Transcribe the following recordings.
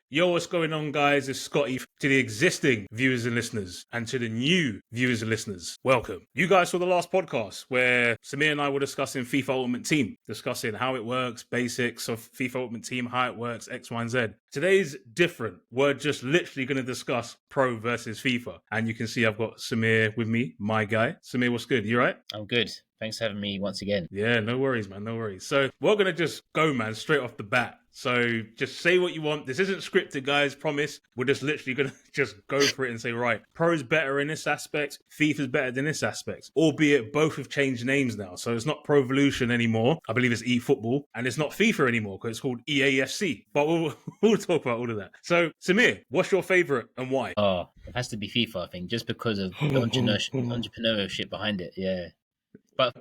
Yo, what's going on, guys? It's Scotty. To the existing viewers and listeners, and to the new viewers and listeners, welcome. You guys saw the last podcast where Samir and I were discussing FIFA Ultimate Team, discussing how it works, basics of FIFA Ultimate Team, how it works, X, Y, and Z. Today's different. We're just literally going to discuss Pro versus FIFA. And you can see I've got Samir with me, my guy. Samir, what's good? You right? I'm good. Thanks for having me once again. Yeah, no worries, man. No worries. So we're going to just go, man, straight off the bat. So just say what you want. This isn't scripted, guys. Promise. We're just literally going to just go for it and say, right, Pro's better in this aspect. FIFA's better than this aspect. Albeit both have changed names now. So it's not Pro Evolution anymore. I believe it's eFootball. And it's not FIFA anymore because it's called EAFC. But we'll talk about all of that. So Samir, what's your favorite and why? Oh, it has to be FIFA, I think, just because of the entrepreneurship behind it. Yeah. But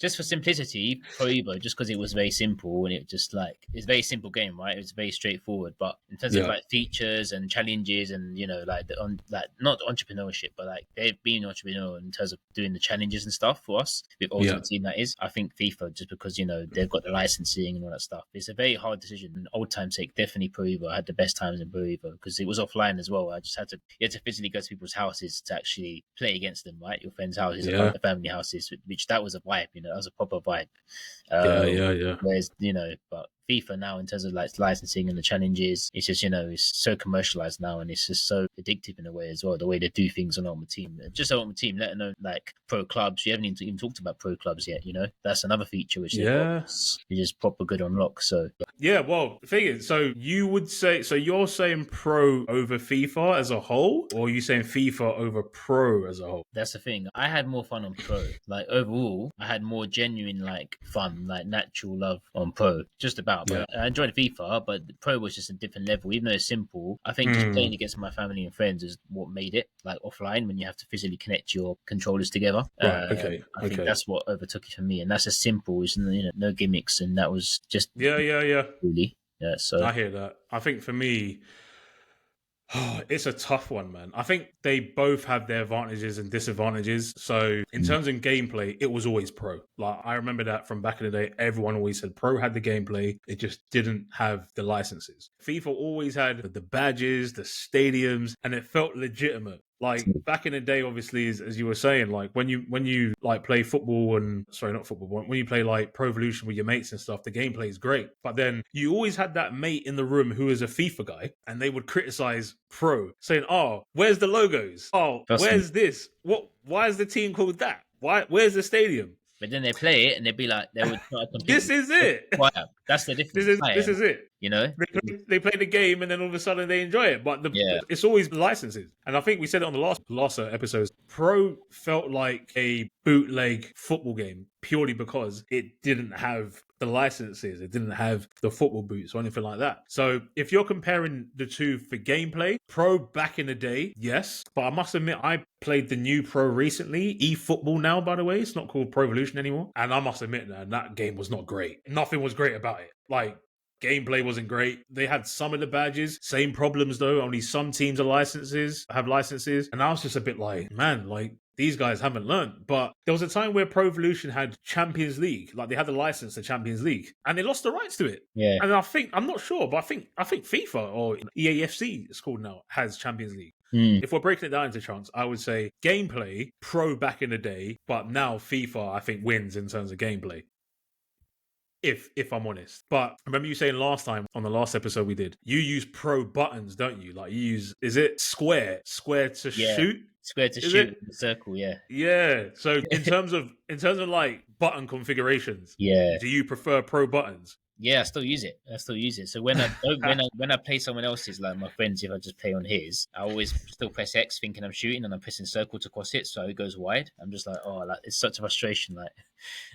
just for simplicity, Pro Evo, just because it was very simple and it just it's a very simple game, right? It was very straightforward. But in terms of features and challenges and not entrepreneurship, but they've been entrepreneurial in terms of doing the challenges and stuff for us with Ultimate Team. That is, I think FIFA, just because they've got the licensing and all that stuff, it's a very hard decision. And old time's sake, definitely Pro Evo. I had the best times in Pro Evo because it was offline as well. You had to physically go to people's houses to actually play against them, right? Your friends' houses, or the family houses, which that was a vibe. That was a proper vibe. Whereas, but FIFA now, in terms of licensing and the challenges, it's just, it's so commercialized now and it's just so addictive in a way as well, the way they do things on Ultimate Team. Just Ultimate Team, let alone pro clubs. You haven't even talked about pro clubs yet, That's another feature which is just proper good on lock. So yeah, well, the thing is, so you would say, so you're saying pro over FIFA as a whole, or are you saying FIFA over pro as a whole? That's the thing. I had more fun on pro. Overall, I had more genuine fun, natural love on pro. Just about. But I enjoyed FIFA, but the pro was just a different level. Even though it's simple, I think just playing against my family and friends is what made it. Offline, when you have to physically connect your controllers together. I think that's what overtook it for me, and that's as simple. It's no gimmicks, and that was just really. Yeah, so I hear that. I think for me, it's a tough one, man. I think they both have their advantages and disadvantages. So in terms of gameplay, it was always pro. I remember that from back in the day, everyone always said pro had the gameplay. It just didn't have the licenses. FIFA always had the badges, the stadiums, and it felt legitimate. Back in the day, obviously, as you were saying, when you play football and not football, but when you play Pro Evolution with your mates and stuff, the gameplay is great. But then you always had that mate in the room who was a FIFA guy, and they would criticize Pro, saying, "Oh, where's the logos? Oh, where's this? What? Why is the team called that? Why? Where's the stadium?" But then they play it and they'd be like, they would try to this is it. That's the difference. This is it. They play the game and then all of a sudden they enjoy it. But it's always licenses. And I think we said it on the last episodes. Pro felt like a bootleg football game purely because it didn't have the licenses. It didn't have the football boots or anything like that. So if you're comparing the two for gameplay, Pro back in the day, yes. But I must admit, I played the new Pro recently. eFootball now, by the way. It's not called Pro Evolution anymore. And I must admit, that game was not great. Nothing was great about it. Gameplay wasn't great. They had some of the badges, same problems though. Only some teams have licenses. And I was just a bit these guys haven't learned. But there was a time where Pro Evolution had Champions League. They had the license to Champions League. And they lost the rights to it. Yeah. And I'm not sure, but I think FIFA or EAFC, it's called now, has Champions League. If we're breaking it down into chunks, I would say gameplay, Pro back in the day, but now FIFA, I think, wins in terms of gameplay. If I'm honest. But I remember you saying last time on the last episode we did, you use pro buttons, don't you? You use, is it square to shoot? Square to shoot in the circle, yeah. Yeah. So in terms of button configurations, do you prefer pro buttons? Yeah, I still use it. So when I play someone else's, like my friends, if I just play on his, I always still press X thinking I'm shooting and I'm pressing circle to cross it, so it goes wide. I'm just it's such a frustration,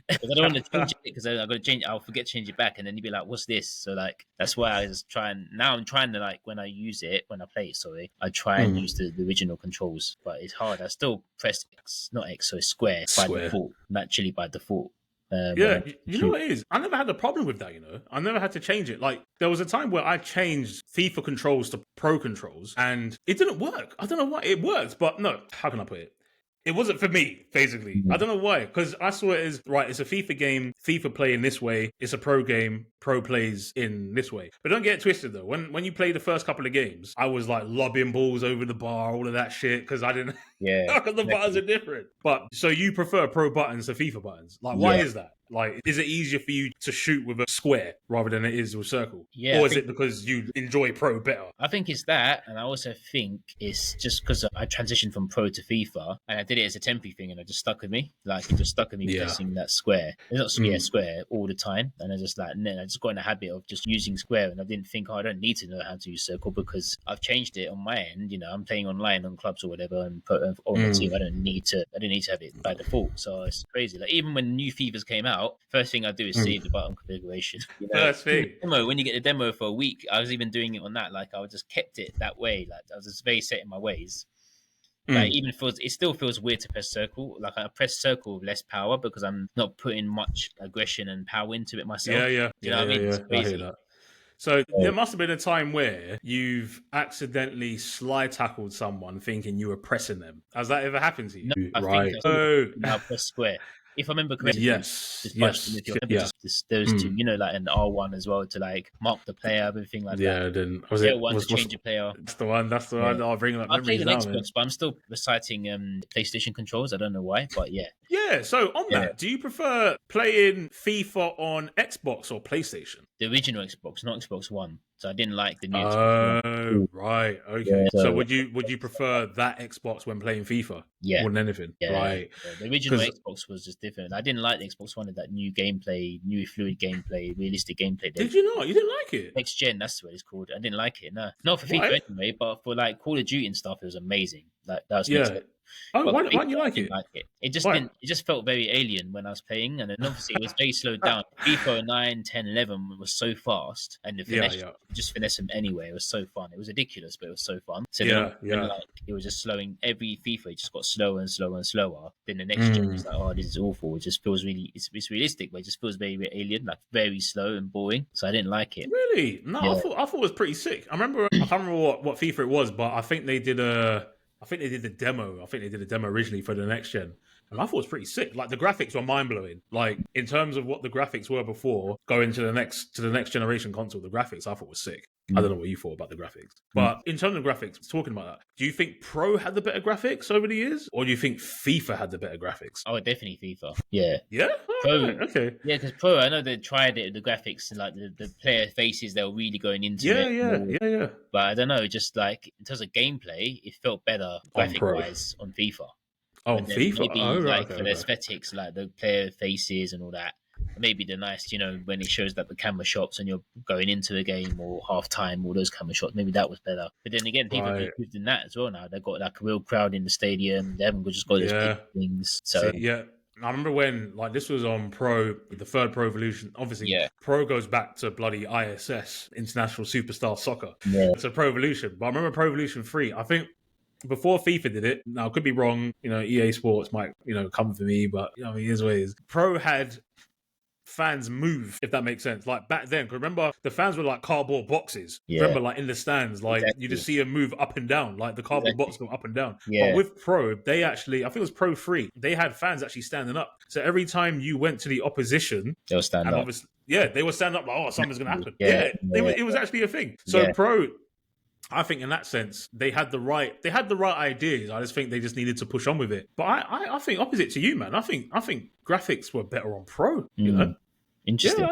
because I don't want to change it because I got to change. I'll forget to change it back, and then you'd be like, "What's this?" So that's why I was trying. Now I'm trying to when I use it, when I play it, I try and use the original controls, but it's hard. I still press X, not X, so square by default, naturally by default. You know what it is? I never had a problem with that, I never had to change it. There was a time where I changed FIFA controls to pro controls and it didn't work. I don't know why. It worked, but no, how can I put it? It wasn't for me, basically. I don't know why, because I saw it as, right, it's a FIFA game, FIFA play in this way, it's a pro game, pro plays in this way. But don't get it twisted, though. When you play the first couple of games, I was like lobbing balls over the bar, all of that shit, because I didn't... Yeah. the buttons are different. But, so you prefer pro buttons to FIFA buttons? Like, why is that? Like, is it easier for you to shoot with a square rather than it is with a circle? Yeah. Or is it because you enjoy pro better? I think it's that, and I also think it's just because I transitioned from pro to FIFA, and I did it as a temporary thing, and it just stuck with me. Like, it just stuck with me pressing that square. It's not square all the time, and I just I just got in the habit of just using square, and I didn't think, I don't need to know how to use circle because I've changed it on my end. You know, I'm playing online on clubs or whatever, and on the team, I didn't need to have it by default. So it's crazy. Like, even when new FIFAs came out, first thing I do is save the button configuration. You know, first thing. When you get the demo for a week, I was even doing it on that. Like, I just kept it that way. Like, I was just very set in my ways. Like, even it still feels weird to press circle. Like, I press circle with less power because I'm not putting much aggression and power into it myself. Yeah. You know what I mean? It's crazy. I hear that. So there must have been a time where you've accidentally slide tackled someone thinking you were pressing them. Has that ever happened to you? No, I think I press square. If I remember correctly, just those two, you know, like an R1 as well to like mark the player, everything like that. Yeah, I didn't. Was L1 to change a player. That's the one. I'll bring up memories now, man. Xbox, but I'm still reciting PlayStation controls. I don't know why, but yeah. Yeah, so on that, do you prefer playing FIFA on Xbox or PlayStation? The original Xbox, not Xbox One. So I didn't like the new Xbox One. Right, okay. Yeah, so would you prefer that Xbox when playing FIFA? Yeah. More than anything? Yeah, right. Yeah. The original Xbox was just different. I didn't like the Xbox One, that new gameplay, new fluid gameplay, realistic gameplay. Did you not? You didn't like it? Next Gen, that's what it's called. I didn't like it, no. Not for FIFA anyway, but for like Call of Duty and stuff, it was amazing. Like, that was next. Oh, why didn't you like it? It just didn't. It just felt very alien when I was playing, and then obviously it was very slowed down. FIFA 9, 10, 11 was so fast, and the finesse, just finesse them anyway. It was so fun. It was ridiculous, but it was so fun. So like, it was just slowing. Every FIFA it just got slower and slower and slower. Then the next gen was like, oh, this is awful. It just feels really, it's realistic, but it just feels very, very alien, like very slow and boring. So I didn't like it. Really? No, I thought it was pretty sick. I can't remember what FIFA it was, but I think they did the demo. I think they did a demo originally for the next gen. And I thought it was pretty sick. Like, the graphics were mind-blowing. Like, in terms of what the graphics were before going to the next generation console, the graphics I thought was sick. I don't know what you thought about the graphics. But in terms of graphics, talking about that, do you think Pro had the better graphics over the years? Or do you think FIFA had the better graphics? Oh, definitely FIFA. Yeah. Yeah? Pro, okay. Yeah, because Pro, I know they tried it, the graphics, like the player faces, they were really going into it. Yeah. But I don't know, just like, in terms of gameplay, it felt better graphic-wise on FIFA. Oh, FIFA? Maybe for the aesthetics, like the player faces and all that. Maybe the nice, you know, when it shows that the camera shots and you're going into a game or half time, all those camera shots, maybe that was better. But then again, people have improved in that as well now. They've got like a real crowd in the stadium. They haven't just got those big things. So I remember when, like, this was on Pro, the third Pro Evolution. Obviously, Pro goes back to bloody ISS, International Superstar Soccer. Yeah. It's a Pro Evolution. But I remember Pro Evolution 3, I think, before FIFA did it, now I could be wrong, you know, EA Sports might, you know, come for me, but, you know, it is what it is. Pro had fans move, if that makes sense. Like, back then, because remember, the fans were like cardboard boxes. Yeah. Remember, like, in the stands, like, you just see them move up and down, like the cardboard box go up and down. Yeah. But with Pro, they actually, I think it was Pro 3, they had fans actually standing up. So every time you went to the opposition, they'll stand up. Yeah, they would stand up like, oh, something's going to happen. It was actually a thing. So Pro, I think in that sense, they had the right ideas. I just think they just needed to push on with it. But I think opposite to you, man. I think graphics were better on Pro, you know? Interesting. I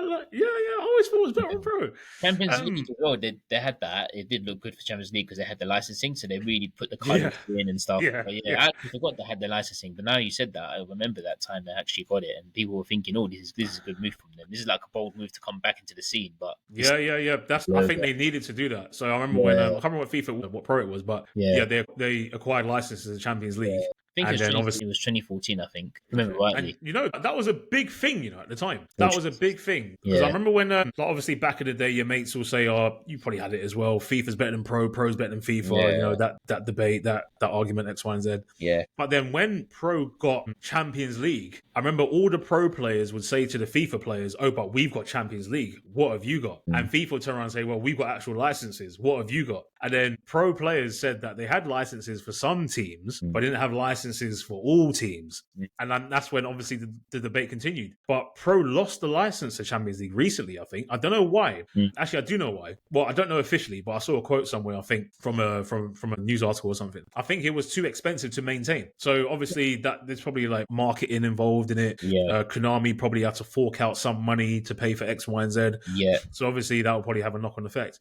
always thought it was better on Pro. Champions League as well, they had that. It did look good for Champions League because they had the licensing, so they really put the colours in and stuff. But I actually forgot they had the licensing. But now you said that, I remember that time they actually got it, and people were thinking, "Oh, this is a good move from them. This is like a bold move to come back into the scene." But I think they needed to do that. So I remember when I can't remember what FIFA, what Pro it was, but they acquired licenses in the Champions League. I think it was 2014, I think. I remember rightly. And, you know, that was a big thing, you know, at the time. That was a big thing. Because I remember when, like, obviously back in the day, your mates will say, oh, you probably had it as well. FIFA's better than Pro, Pro's better than FIFA. You know, that debate, that argument, X, Y, and Z. Yeah. But then when Pro got Champions League, I remember all the Pro players would say to the FIFA players, oh, but we've got Champions League. What have you got? And FIFA would turn around and say, well, we've got actual licenses. What have you got? And then pro players said that they had licenses for some teams, but didn't have licenses for all teams. And that's when obviously the debate continued. But pro lost the license to Champions League recently, I think. I don't know why. Actually, I do know why. Well, I don't know officially, but I saw a quote somewhere, I think, from a news article or something. I think it was too expensive to maintain. So obviously there's probably like marketing involved in it. Yeah. Konami probably had to fork out some money to pay for X, Y, and Z. Yeah. So obviously that will probably have a knock-on effect.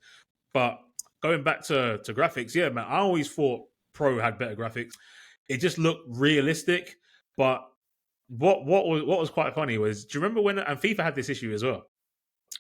But going back to graphics, yeah, man, I always thought Pro had better graphics. It just looked realistic. But what was quite funny was, do you remember when, and FIFA had this issue as well,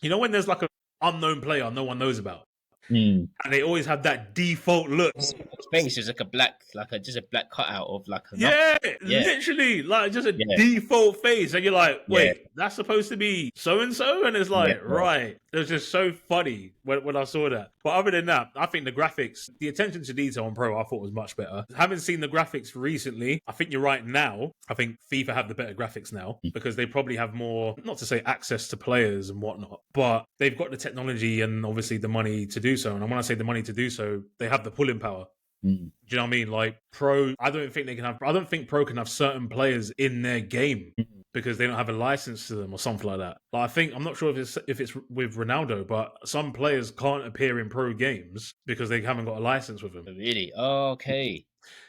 you know when there's like an unknown player no one knows about, and they always have that default look. His face is like just a black cutout of like a literally like just a default face, and you're like, wait, that's supposed to be so and so, and it's like, right. It was just so funny when I saw that. But other than that, I think the graphics, the attention to detail on Pro, I thought was much better. Haven't seen the graphics recently. I think you're right now. I think FIFA have the better graphics now because they probably have more, not to say access to players and whatnot, but they've got the technology and obviously the money to do so. And when I say the money to do so, they have the pulling power. Do you know what I mean? Like Pro, I don't think Pro can have certain players in their game because they don't have a license to them or something like that. Like I'm not sure if it's with Ronaldo, but some players can't appear in Pro games because they haven't got a license with them. Really? Oh, okay.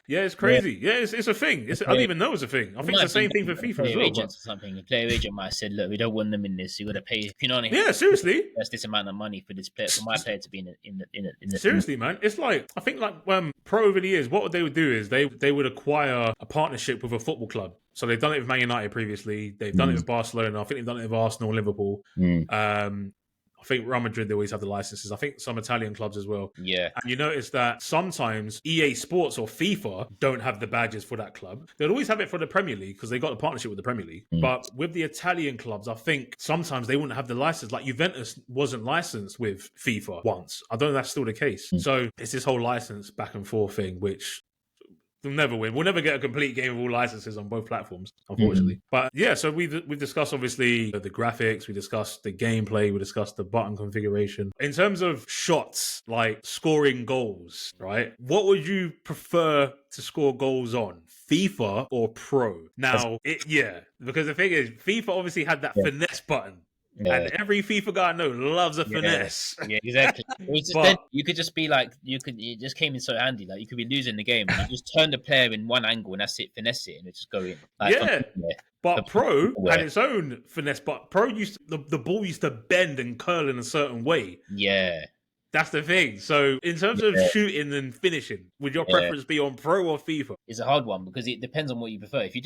Yeah, it's crazy. Yeah, it's a thing. I didn't even know it's a thing. I think it's the same thing for FIFA as well. Agents or something. A player agent might have said, "Look, we don't want them in this. You got to pay. You know, yeah, seriously. That's this amount of money for this player, for my player to be in the. Seriously, man. It's like I think Pro over the years, what they would do is they would acquire a partnership with a football club. So they've done it with Man United previously. They've done it with Barcelona. I think they've done it with Arsenal, Liverpool. I think Real Madrid, they always have the licenses. I think some Italian clubs as well. Yeah. And you notice that sometimes EA Sports or FIFA don't have the badges for that club. They'll always have it for the Premier League because they got a partnership with the Premier League. But with the Italian clubs, I think sometimes they wouldn't have the license. Like Juventus wasn't licensed with FIFA once. I don't know if that's still the case. So it's this whole license back and forth thing, which we'll never win. We'll never get a complete game of all licenses on both platforms, unfortunately. But yeah, so we've discussed obviously the graphics, we discussed the gameplay, we discussed the button configuration. In terms of shots, like scoring goals, right? What would you prefer to score goals on? FIFA or Pro? Now, because the thing is, FIFA obviously had that finesse button. Yeah. And every FIFA guy I know loves a finesse. Yeah, exactly. But you could just be like, it just came in so handy. Like you could be losing the game and you just turn the player in one angle and that's it, finesse it, and it just go in. Like, but Pro had its own finesse. But Pro the ball used to bend and curl in a certain way. Yeah. That's the thing. So in terms of shooting and finishing, would your preference be on Pro or FIFA? It's a hard one because it depends on what you prefer. If you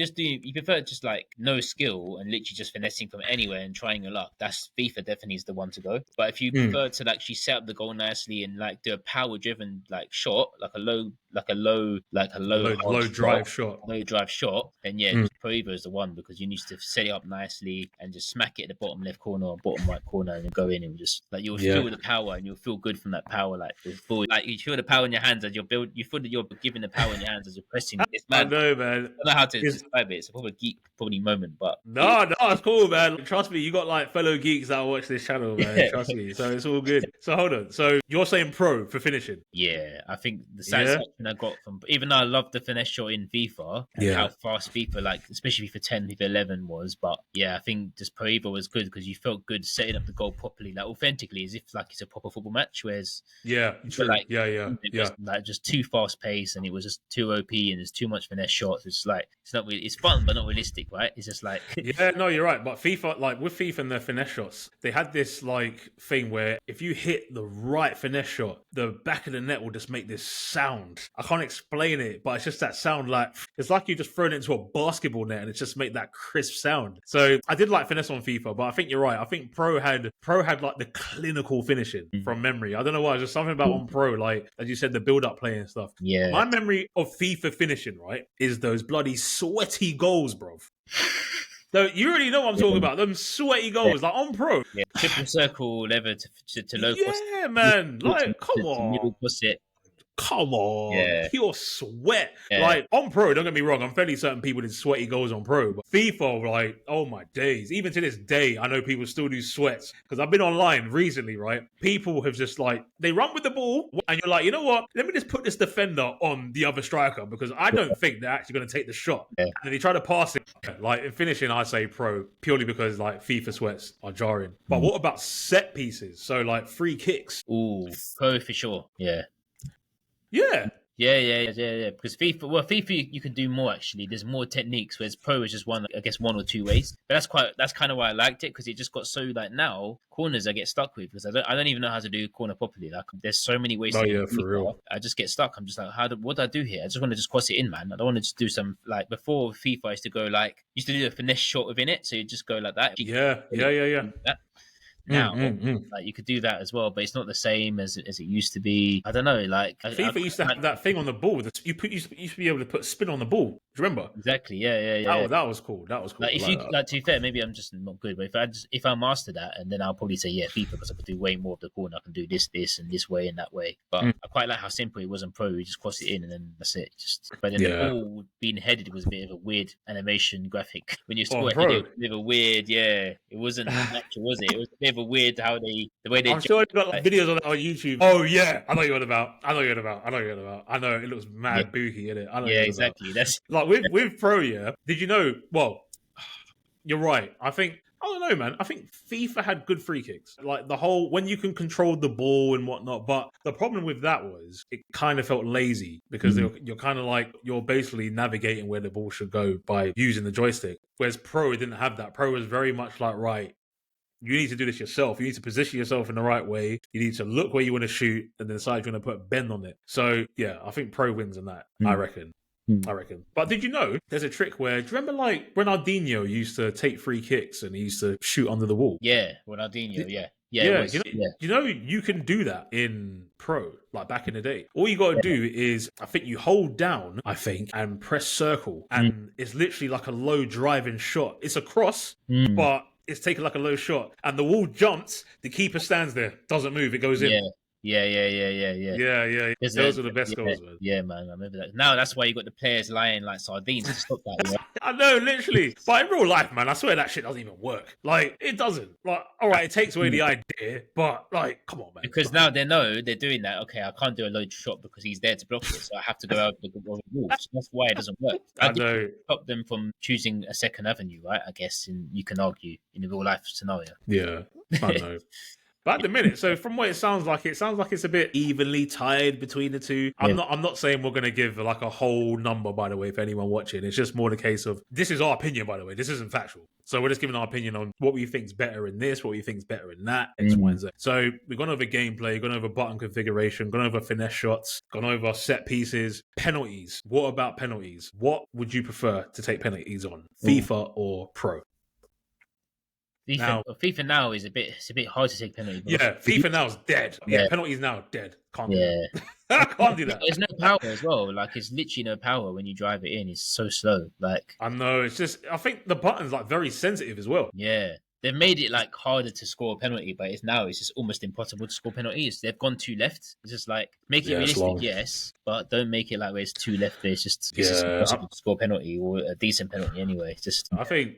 prefer just like no skill and literally just finessing from anywhere and trying your luck, that's FIFA definitely is the one to go. But if you prefer to actually set up the goal nicely and like do a power driven like shot, like a low drive shot, then Pro Evo is the one because you need to set it up nicely and just smack it at the bottom left corner or bottom right corner and then go in and just like you'll feel the power and you'll feel good from that power. Like you feel the power in your hands as you feel that you're giving the power in your hands as you're pressing. It's mad. I know, man. I don't know how to describe it. It's a proper geek moment, but no, it's cool, man. Trust me, you got like fellow geeks that watch this channel, man. Trust me. So it's all good. So hold on. So you're saying Pro for finishing? Yeah, I think the satisfaction I got from, even though I love the finesse shot in FIFA and how fast FIFA, like especially FIFA 10, FIFA 11 was, but yeah, I think just Pro Evo was good because you felt good setting up the goal properly, like authentically, as if like it's a proper football match. Whereas like just too fast paced and it was just too OP and there's too much finesse shots. It's like it's not really, it's fun but not realistic, right? It's just like no, you're right. But FIFA, like with FIFA and their finesse shots, they had this like thing where if you hit the right finesse shot, the back of the net will just make this sound. I can't explain it, but it's just that sound. Like it's like you just thrown it into a basketball net and it just make that crisp sound. So I did like finesse on FIFA, but I think you're right. I think Pro had like the clinical finishing from memory. I don't know why. There's just something about on Pro, like as you said, the build-up play and stuff. Yeah. My memory of FIFA finishing, right, is those bloody sweaty goals, bro. So you already know what I'm talking about. Them sweaty goals, like on Pro. Yeah. Triple circle, lever to low cross. Yeah, man. Like, come on. Middle cross it. come on, pure sweat. Yeah. Like on Pro, don't get me wrong, I'm fairly certain people did sweaty goals on Pro, but FIFA, like, oh my days. Even to this day, I know people still do sweats because I've been online recently, right? People have just like, they run with the ball and you're like, you know what? Let me just put this defender on the other striker because I don't think they're actually going to take the shot. Yeah. And then they try to pass it. Like in finishing, I say Pro purely because like FIFA sweats are jarring. But what about set pieces? So like free kicks. Ooh, Pro for sure. Yeah. Yeah. Yeah. Because FIFA, you can do more actually. There's more techniques, whereas Pro is just one or two ways. But that's kind of why I liked it because it just got so like now corners I get stuck with because I don't even know how to do a corner properly. Like there's so many ways. Oh yeah, for real. I just get stuck. I'm just like, what do I do here? I just want to just cross it in, man. I don't want to just do some like before FIFA I used to go like used to do a finesse shot within it, so you just go like that. Yeah. Now, like you could do that as well, but it's not the same as it used to be. I don't know. Like FIFA used to have that thing on the ball. You used to be able to put spin on the ball. Do you remember? Exactly. Yeah. That was cool. Like if to be fair, maybe I'm just not good. But if I master that, and then I'll probably say FIFA because I could do way more of the corner. I can do this, and this way and that way. But I quite like how simple it was on Pro. You just cross it in, and then that's it. But then the ball being headed was a bit of a weird animation graphic when you score. It was a bit of a weird. Yeah, it wasn't natural, was it? It was a bit of a weird how the way they. I'm sure I've got like videos on YouTube. Oh yeah, I know you're on about. I know it looks mad booky, innit? I know. Yeah, exactly. That's like with Pro. Yeah, did you know? Well, you're right. I don't know, man. I think FIFA had good free kicks. Like the whole when you can control the ball and whatnot. But the problem with that was it kind of felt lazy because you're kind of like you're basically navigating where the ball should go by using the joystick. Whereas Pro didn't have that. Pro was very much like, right, you need to do this yourself. You need to position yourself in the right way. You need to look where you want to shoot and then decide you're going to put a bend on it. So yeah, I think Pro wins in that. I reckon. But did you know there's a trick where, do you remember like Ronaldinho used to take free kicks and he used to shoot under the wall? Yeah, Ronaldinho, You know, you can do that in Pro, like back in the day. All you got to do is, I think you hold down, and press circle. And it's literally like a low driving shot. It's a cross, but it's taken like a low shot. And the wall jumps, the keeper stands there, doesn't move, it goes in. Yeah. Those are the best goals, man. Yeah, man. I remember that. Now that's why you got the players lying like sardines to stop that. You know? I know, literally. But in real life, man, I swear that shit doesn't even work. Like, it doesn't. Like, all right, it takes away the idea, but like, come on, man. Because now they know they're doing that. Okay, I can't do a low shot because he's there to block it, so I have to go out the rules. That's why it doesn't work. I know. Stop them from choosing a second avenue, right? I guess, and you can argue in a real life scenario. Yeah, I know. But at the minute, so from what it sounds like it's a bit evenly tied between the two. I'm not saying we're going to give like a whole number, by the way, for anyone watching. It's just more the case of, this is our opinion, by the way. This isn't factual. So we're just giving our opinion on what we think's better in this, what we think's better in that, X, Y, and Z. So we've gone over gameplay, gone over button configuration, gone over finesse shots, gone over set pieces, penalties. What about penalties? What would you prefer to take penalties on, FIFA or Pro? FIFA now is a bit hard to take penalty. Yeah, FIFA now is dead. Yeah, penalties now dead. Can't do that. I can't do that. There's no power as well. Like it's literally no power when you drive it in. It's so slow. Like I know. It's just I think the button's like very sensitive as well. Yeah. They've made it like harder to score a penalty, but it's just almost impossible to score penalties. They've gone too left. It's just like make it realistic, yes, but don't make it like where it's too left. Where it's just impossible to score a penalty or a decent penalty anyway. It's just I think.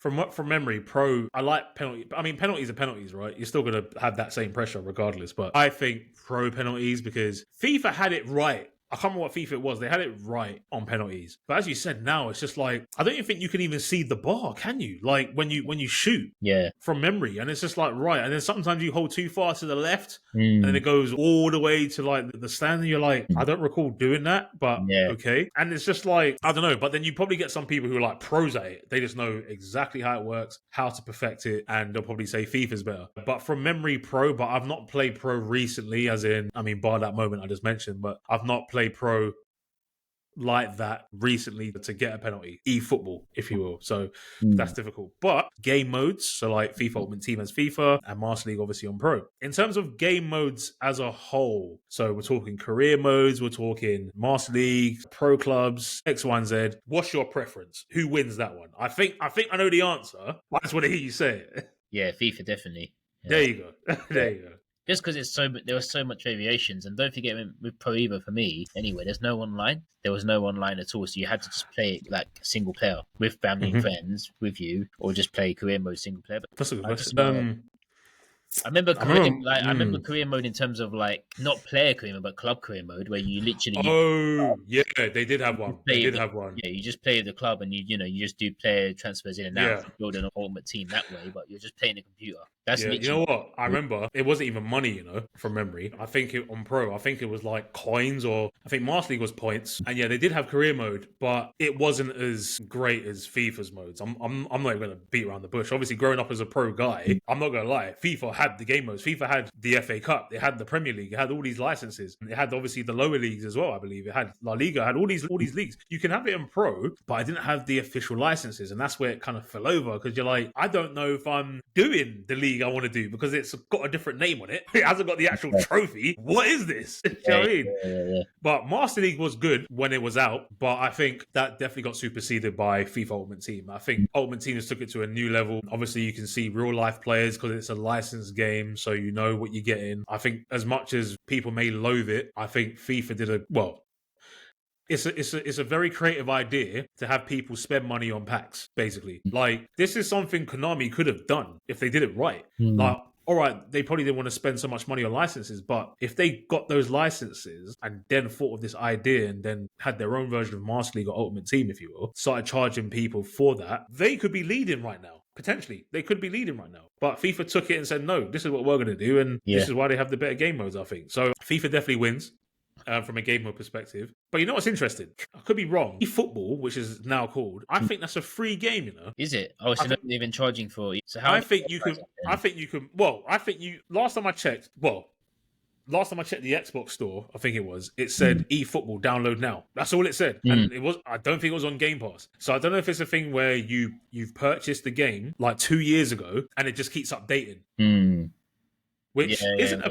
From memory, Pro, I like penalty. I mean, penalties are penalties, right? You're still going to have that same pressure regardless. But I think Pro penalties because FIFA had it right. I can't remember what FIFA it was. They had it right on penalties. But as you said, now it's just like, I don't even think you can even see the bar, can you? Like when you shoot from memory. And it's just like, right. And then sometimes you hold too far to the left and then it goes all the way to like the stand. And you're like, I don't recall doing that, but okay. And it's just like, I don't know. But then you probably get some people who are like pros at it. They just know exactly how it works, how to perfect it. And they'll probably say FIFA's better. But from memory, Pro, but I've not played Pro recently, as in, I mean, bar that moment I just mentioned, but I've not played Pro like that recently to get a penalty. eFootball, if you will. So that's difficult. But game modes, so like FIFA Ultimate Team as FIFA and Master League obviously on Pro. In terms of game modes as a whole, so we're talking career modes, we're talking Master League, Pro Clubs, X, Y, and Z. What's your preference? Who wins that one? I think I know the answer. I just want to hear you say it. Yeah, FIFA definitely. Yeah. There you go. There you go. just because there was so much variations. And don't forget, with Pro Evo, for me anyway, there's no online. There was no online at all, so you had to just play it like single player with family and friends with you, or just play career mode single player. But That's a good question. I remember career mode in terms of like not player career mode, but club career mode, where you literally. Yeah, they did have one. Yeah, you just play the club, and you just do player transfers in and out, build an ultimate team that way. But you're just playing the computer. That's literally. You know what? I remember it wasn't even money, from memory. I think on Pro, I think it was like coins, or I think Master League was points. And yeah, they did have career mode, but it wasn't as great as FIFA's modes. I'm not even gonna beat around the bush. Obviously, growing up as a pro guy, I'm not gonna lie. FIFA had the game modes. FIFA had the FA Cup. It had the Premier League. It had all these licenses. It had obviously the lower leagues as well. I believe it had La Liga. It had all these leagues. You can have it in Pro, but I didn't have the official licenses, and that's where it kind of fell over because you're like, I don't know if I'm doing the league I want to do because it's got a different name on it. It hasn't got the actual trophy. What is this? You know what I mean? Yeah. But Master League was good when it was out, but I think that definitely got superseded by FIFA Ultimate Team. I think Ultimate Team has took it to a new level. Obviously, you can see real life players because it's a licensed game, so you know what you're getting. I think as much as people may loathe it, I think FIFA did it's a very creative idea to have people spend money on packs, basically. Like, this is something Konami could have done if they did it right. Like, all right, they probably didn't want to spend so much money on licenses, but if they got those licenses and then thought of this idea and then had their own version of Master League or Ultimate Team, if you will, started charging people for that, they could be leading right now. Potentially, they could be leading right now. But FIFA took it and said, no, this is what we're going to do, and this is why they have the better game modes, I think. So FIFA definitely wins. From a game mode perspective. But you know what's interesting? I could be wrong. eFootball, which is now called, I think that's a free game, Is it? Oh, so they've been charging for it. So how I think you can last time I checked the Xbox store, I think it said eFootball download now. That's all it said. And I don't think it was on Game Pass. So I don't know if it's a thing where you've purchased the game like 2 years ago and it just keeps updating. Which isn't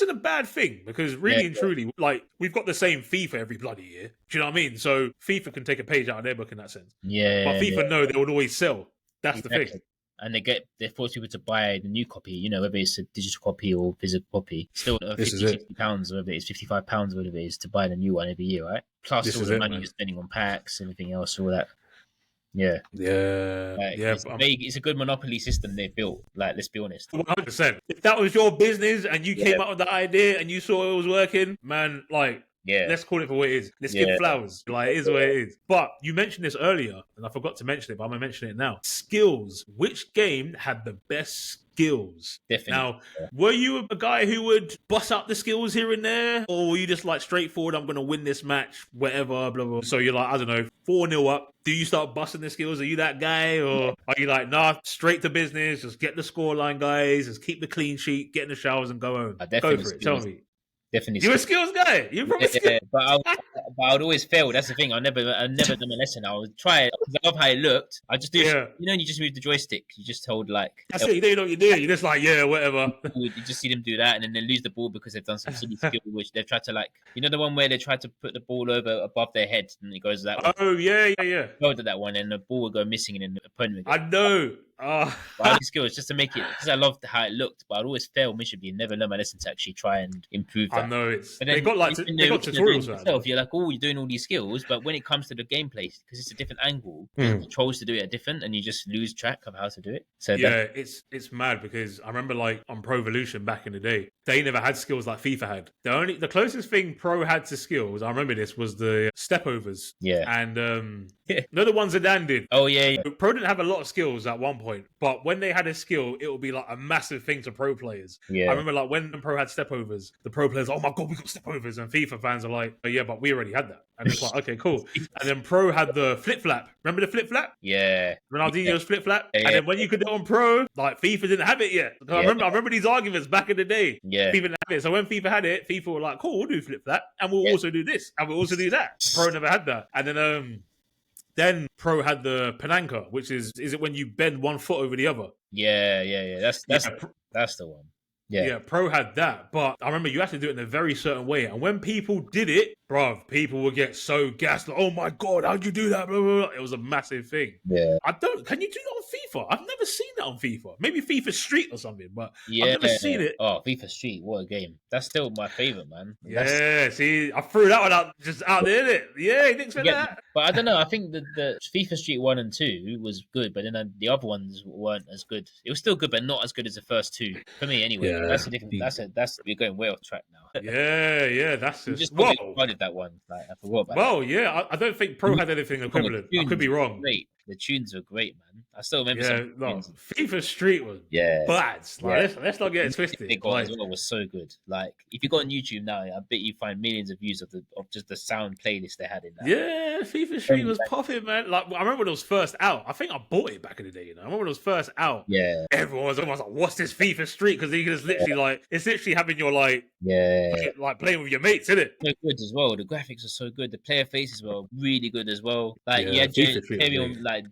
a bad thing because really and truly, like, we've got the same FIFA every bloody year. Do you know what I mean? So FIFA can take a page out of their book in that sense. But FIFA know they would always sell. That's the thing. And they force people to buy the new copy, whether it's a digital copy or physical copy. Still £50, whether it's £55, whatever it is, to buy the new one every year, right? Plus all the money you're spending on packs, everything else, all that. Yeah. It's a good monopoly system they built. Like, let's be honest. 100%. If that was your business and you came up with the idea and you saw it was working, man, like, let's call it for what it is. Let's give flowers. Like, it is what it is. But you mentioned this earlier, and I forgot to mention it, but I'm going to mention it now. Skills. Which game had the best skills? Definitely. Now, were you a guy who would bust out the skills here and there? Or were you just like straightforward, I'm going to win this match, whatever, blah, blah. So you're like, I don't know, 4-0 up. Do you start busting the skills? Are you that guy? Or are you like, nah, straight to business, just get the scoreline, guys, just keep the clean sheet, get in the showers and go home? Go for it. Tell me. Definitely. You're a skills guy. You're probably skills. But I would always fail. That's the thing. I never done a lesson. I would try it because I love how it looked. I just do. You just move the joystick. You just hold like. That's it. You don't know what you do. You're just like, whatever. You just see them do that, and then they lose the ball because they've done some silly skill, which they've tried to like. The one where they tried to put the ball over above their head, and it goes that way. Oh yeah. Go to that one, and the ball would go missing, and then the opponent. I know. Skills just to make it because I loved how it looked, but I'd always fail miserably and never learn my lesson to actually try and improve that. I know they got tutorials for that. You're like, you're doing all these skills, but when it comes to the gameplay, because it's a different angle, the controls to do it are different, and you just lose track of how to do it. So it's mad because I remember like on Pro Evolution back in the day, they never had skills like FIFA had. The closest thing Pro had to skills, I remember this, was the step overs. And the ones that Dan did. Oh yeah. Pro didn't have a lot of skills at one point, but when they had a skill, it would be like a massive thing to pro players. I remember like when Pro had step overs, the pro players, oh my god, we got step overs, and FIFA fans are like, oh, yeah, but we already had that. And it's like, okay, cool. And then Pro had the flip flap. Remember the flip flap? Yeah. Ronaldinho's flip flap. And then when you could do it on Pro, like FIFA didn't have it yet. I remember these arguments back in the day. Yeah. FIFA didn't have it. So when FIFA had it, FIFA were like, cool, we'll do flip flap, and we'll also do this, and we'll also do that. Pro never had that. And then Pro had the Panenka, which is it when you bend one foot over the other? Yeah. That's the one. Yeah, Pro had that, but I remember you had to do it in a very certain way. And when people did it, Bruv, people would get so gassed. Like, oh my God, how'd you do that? Blah, blah, blah. It was a massive thing. Yeah. Can you do that on FIFA? I've never seen that on FIFA. Maybe FIFA Street or something, but Yeah. I've never seen it. Oh, FIFA Street, what a game. That's still my favorite, man. Yeah, see, I threw that one out just out there, innit? Yeah, he didn't say that. But I don't know. I think the FIFA Street 1 and 2 was good, but then the other ones weren't as good. It was still good, but not as good as the first two. For me, anyway. Yeah. That's a different. We're going way off track now. Yeah. That's just started that one. Like, I forgot about. Well, yeah, I don't think Pro had anything equivalent. I could be wrong. Great. The tunes were great, man. I still remember. FIFA Street was bad. Like, let's not get it twisted. Big as well was so good. Like, if you go on YouTube now, I bet you find millions of views of just the sound playlist they had in that. Yeah, FIFA Street was popping, man. Like, I remember when it was first out. I think I bought it back in the day. I remember when it was first out. Yeah, everyone was almost like, "What's this FIFA Street?" Because it's literally it's literally having your like playing with your mates, isn't it? So good as well. The graphics are so good. The player faces were really good as well. Like,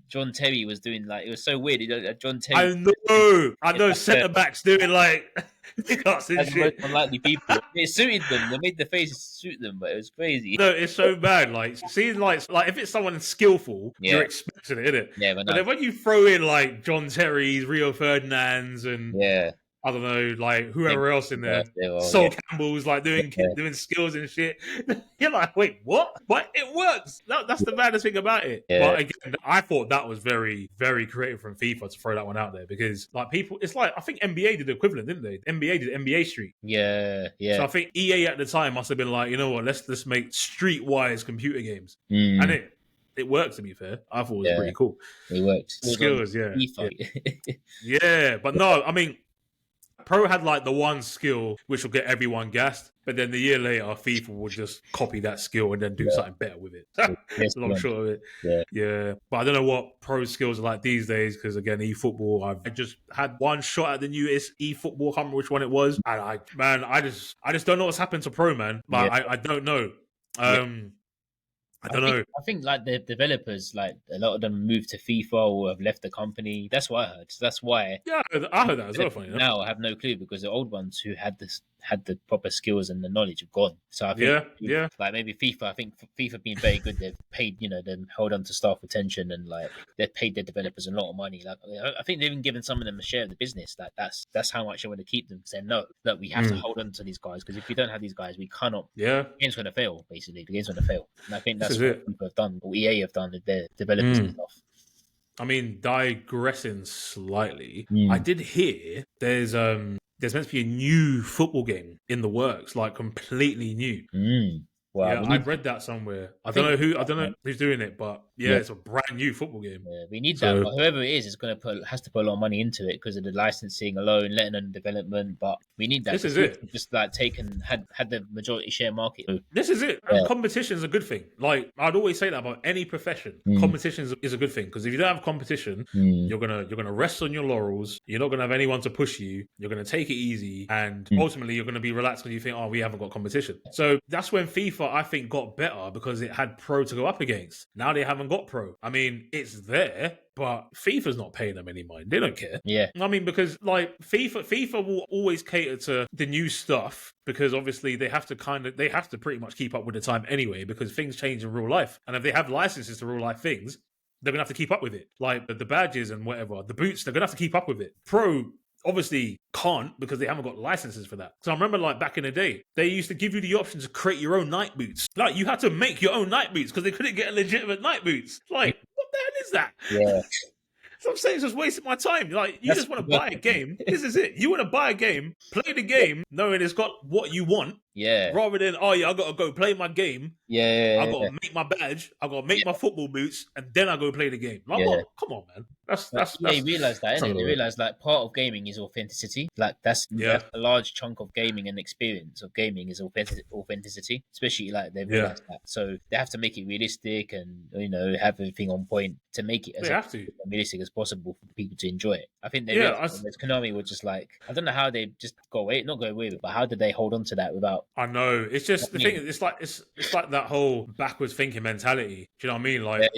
John Terry was doing it was so weird. John Terry. I know centre backs doing like cuts and shit. Unlikely people. It suited them. They made the faces suit them, but it was crazy. No, it's so bad. Like seeing like if it's someone skillful, you're expecting it, innit? Yeah, but then when you throw in like John Terry's, Rio Ferdinand's, and I don't know, like whoever else in there, Sol Campbell's like doing skills and shit. You're like, wait, what? But it works. That's the baddest thing about it. Yeah. But again, I thought that was very, very creative from FIFA to throw that one out there because like people, it's like I think NBA did the equivalent, didn't they? NBA did NBA Street. Yeah. So I think EA at the time must have been like, you know what? Let's make streetwise computer games, and it worked, to be fair. I thought it was pretty cool. It worked. Skills, yeah. But no, I mean, Pro had like the one skill which will get everyone gassed, but then the year later, FIFA will just copy that skill and then do something better with it. Long short of it. Yeah. But I don't know what Pro skills are like these days because, again, eFootball, I've just had one shot at the newest eFootball, I can't remember which one it was. And I just don't know what's happened to Pro, man. Like, I don't know. I don't know. I think like the developers, like a lot of them moved to FIFA or have left the company. That's what I heard. So that's why. Yeah, I heard that as well. Funny enough. Now I have no clue because the old ones who had the proper skills and the knowledge have gone. So I think, like maybe FIFA. I think FIFA being very good, they've paid, them held on to staff retention and like they've paid their developers a lot of money. Like I think they've even given some of them a share of the business. Like that's how much they want to keep them. Saying no, look, we have to hold on to these guys because if we don't have these guys, we cannot. Yeah, the game's going to fail. Basically, the game's going to fail. And I think that's what people have done, or EA have done with their developers and stuff. I mean, digressing slightly, I did hear there's meant to be a new football game in the works, like completely new. Wow, yeah, I read that somewhere. I don't know who's doing it, but it's a brand new football game. Yeah, we need that. But whoever it is has to put a lot of money into it because of the licensing alone, letting on development. But we need that. This is it. Just like had the majority share market. This is it. And competition is a good thing. Like I'd always say that about any profession. Competition is a good thing because if you don't have competition, you're gonna rest on your laurels. You're not gonna have anyone to push you. You're gonna take it easy, and ultimately you're gonna be relaxed when you think, oh, we haven't got competition. So that's when FIFA, I think, got better because it had Pro to go up against. Now they haven't got Pro. I mean, it's there, but FIFA's not paying them any mind. They don't care. Yeah. I mean, because like FIFA will always cater to the new stuff because obviously they have to pretty much keep up with the time anyway because things change in real life. And if they have licenses to real life things, they're going to have to keep up with it. Like the badges and whatever, the boots, they're going to have to keep up with it. Pro obviously can't because they haven't got licenses for that. So I remember like back in the day, they used to give you the option to create your own night boots. Like you had to make your own night boots because they couldn't get a legitimate night boots. Like, what the hell is that? Yeah. So I'm saying it's just wasting my time. Like you just want to buy a game. This is it. You want to buy a game, play the game, knowing it's got what you want. Yeah. Rather than, I got to go play my game. Yeah. I got to make my badge. I got to make my football boots, and then I go play the game. Like, come on, man. They realize that, innit? They realize like part of gaming is authenticity. Like that's a large chunk of gaming and experience of gaming is authenticity. Especially like they realize that, so they have to make it realistic and have everything on point to make it as realistic as possible for people to enjoy it. I think Konami were just like, I don't know how they just not go away with it, but how did they hold on to that without I know. It's just the thing. It's like that whole backwards thinking mentality. Do you know what I mean? Like,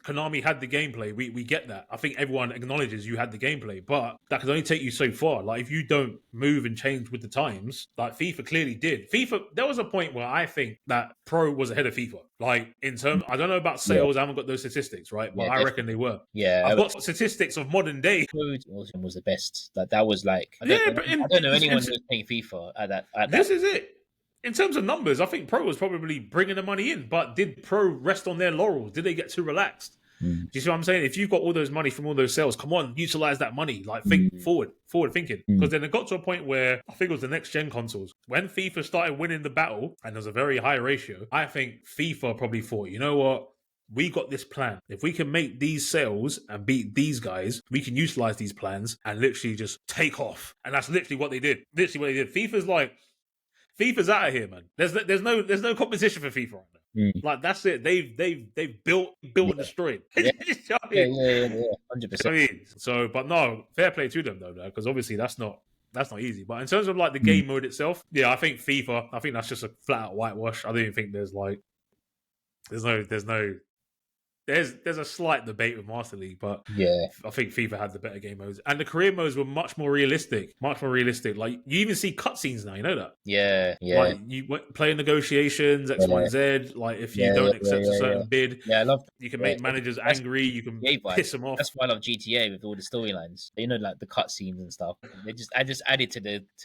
Konami had the gameplay. We get that. I think everyone acknowledges you had the gameplay, but that could only take you so far. Like, if you don't move and change with the times, like FIFA clearly did. FIFA. There was a point where I think that Pro was ahead of FIFA. Like, in terms, I don't know about sales. I haven't got those statistics, right? But I reckon they were. Yeah, I've got statistics of modern day. Was the best. That was like. I don't know anyone who was playing FIFA at that. This is it. In terms of numbers, I think Pro was probably bringing the money in, but did Pro rest on their laurels? Did they get too relaxed? Do you see what I'm saying? If you've got all those money from all those sales, come on, utilize that money. Like, think forward thinking. Because then it got to a point where I think it was the next gen consoles. When FIFA started winning the battle, and there's a very high ratio, I think FIFA probably thought, you know what? We got this plan. If we can make these sales and beat these guys, we can utilize these plans and literally just take off. And that's literally what they did. FIFA's out of here, man. There's no competition for FIFA right now. Like, that's it. They've built and destroyed. Yeah. 100%. I mean, so, but no, fair play to them though, because obviously that's not easy. But in terms of like the game mode itself, I think FIFA. I think that's just a flat out whitewash. I don't even think there's a slight debate with Master League, but I think FIFA had the better game modes, and the career modes were much more realistic. Like, you even see cutscenes now. You know that? Yeah. Like, you play negotiations, X, Y, Z. Like, if you don't accept a certain bid, I love. You can make managers angry. You can piss them off. That's why I love GTA with all the storylines. You know, like the cutscenes and stuff. I just added to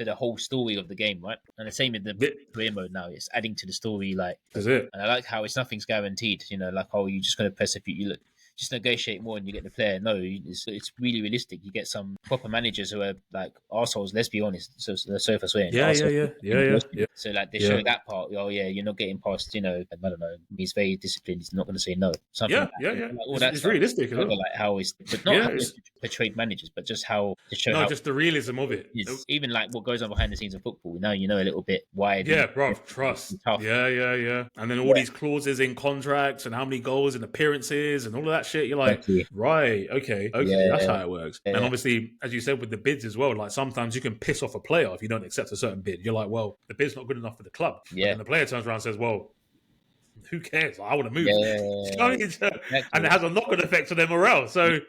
the whole story of the game, right? And the same with the career mode now. It's adding to the story, like. That's it. And I like how nothing's guaranteed. You know, like, you're just gonna press. If you look, just negotiate more and you get the player. No, it's really realistic. You get some proper managers who are like arseholes, let's be honest. So sorry for swearing. Yeah. So like they show that part. Oh yeah, you're not getting past. You know, I don't know. He's very disciplined. He's not going to say no. Something Like all that's realistic. Like how it's not how it's portrayed managers, but just how to show. Just the realism of it. Even like what goes on behind the scenes of football. Now you know a little bit why. Yeah, bro. Trust. Yeah. And then all these clauses in contracts and how many goals and appearances and all of that shit. You're like, right, okay, that's how it works. And obviously, as you said with the bids as well, like sometimes you can piss off a player if you don't accept a certain bid. You're like, well, the bid's not good enough for the club. And the player turns around and says, well, who cares? I want to move. And it has a knock-on effect to their morale. So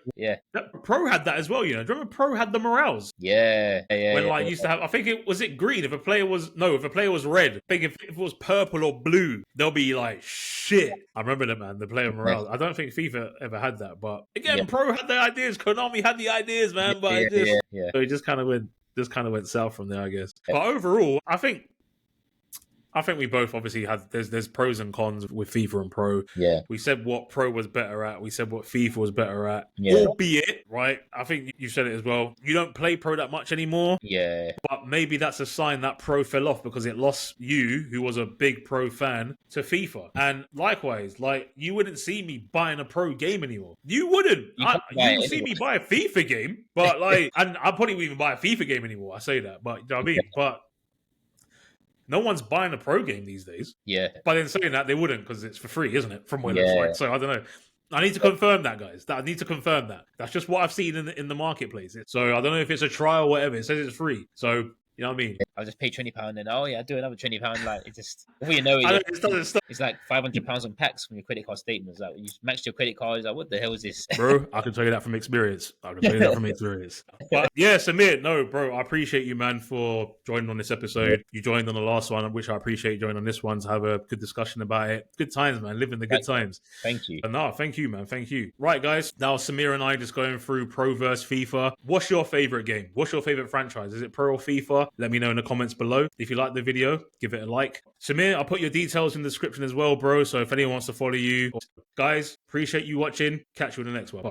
Pro had that as well, you know. Do you remember Pro had the morales? When used to have, I think it was green. If a player was red, I think if it was purple or blue, they'll be like, shit. I remember that, man, the player morale. I don't think FIFA ever had that, but again, Pro had the ideas, Konami had the ideas, man, but so it just kind of went south from there, I guess. But overall, I think we both obviously had there's pros and cons with FIFA and Pro. We said what Pro was better at. We said what FIFA was better at. Albeit, right? I think you said it as well. You don't play Pro that much anymore. But maybe that's a sign that Pro fell off because it lost you, who was a big Pro fan, to FIFA. And likewise, like, you wouldn't see me buying a Pro game anymore. You wouldn't. You would see me buy a FIFA game, but like, and I probably wouldn't even buy a FIFA game anymore. I say that, but you know what I mean? But no one's buying a Pro game these days. But in saying that, they wouldn't because it's for free, isn't it? From what it looks like. So I don't know. I need to confirm that, guys. I need to confirm that. That's just what I've seen in the marketplace. So I don't know if it's a trial or whatever. It says it's free. So, you know what I mean? I'll just pay £20 and I'll do another £20. Like, it just, before you know it, it's like £500 on packs from your credit card statements. Like, you maxed your credit card. It's like, what the hell is this? Bro, I can tell you that from experience. But yeah, Samir, no, bro, I appreciate you, man, for joining on this episode. You joined on the last one, which I appreciate you joining on this one to have a good discussion about it. Good times, man. Living the good times. Thank you. No, thank you, man. Thank you. Right, guys. Now, Samir and I just going through Pro versus FIFA. What's your favorite game? What's your favorite franchise? Is it Pro or FIFA? Let me know in the comments below. If you like the video, give it a like. Samir, I'll put your details in the description as well, bro. So if anyone wants to follow you, guys, appreciate you watching. Catch you in the next one.